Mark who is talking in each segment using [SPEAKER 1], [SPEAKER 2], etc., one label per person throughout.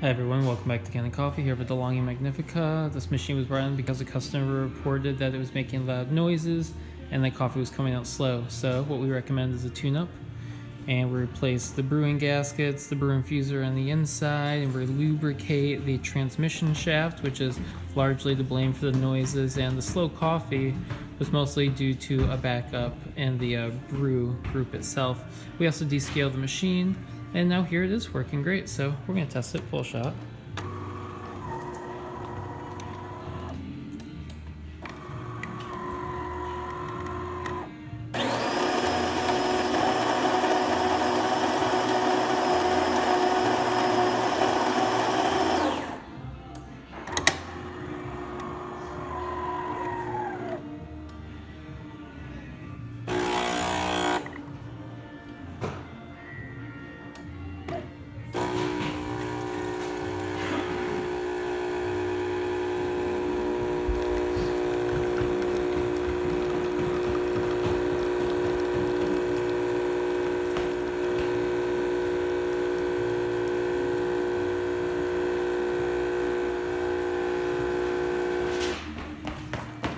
[SPEAKER 1] Hi everyone, welcome back to Kanen Coffee here with DeLonghi Magnifica. This machine was brought in because a customer reported that it was making loud noises and the coffee was coming out slow. So what we recommend is a tune-up, and we replace the brewing gaskets, the brew infuser on the inside, and we lubricate the transmission shaft, which is largely to blame for the noises, and the slow coffee was mostly due to a backup in the brew group itself. We also descaled the machine, and now here it is working great. So we're going to test it full shot.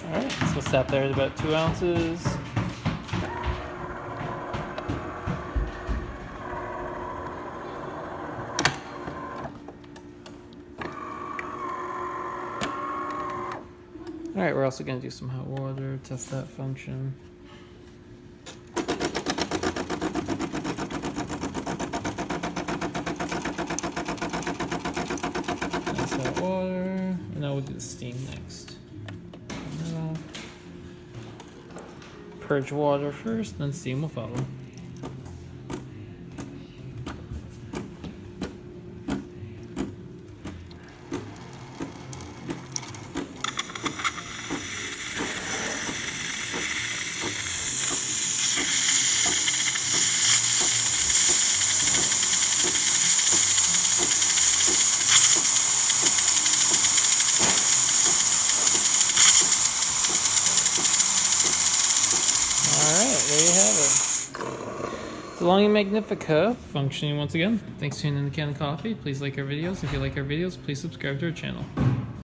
[SPEAKER 1] Alright, so sat there at about 2 ounces. Alright, we're also going to do some hot water, test that function. Nice hot water, and now we'll do the steam next. Purge water first, then steam will follow. There you have it. DeLonghi Magnifica functioning once again. Thanks for tuning in to Kanen Coffee. Please like our videos. If you like our videos, please subscribe to our channel.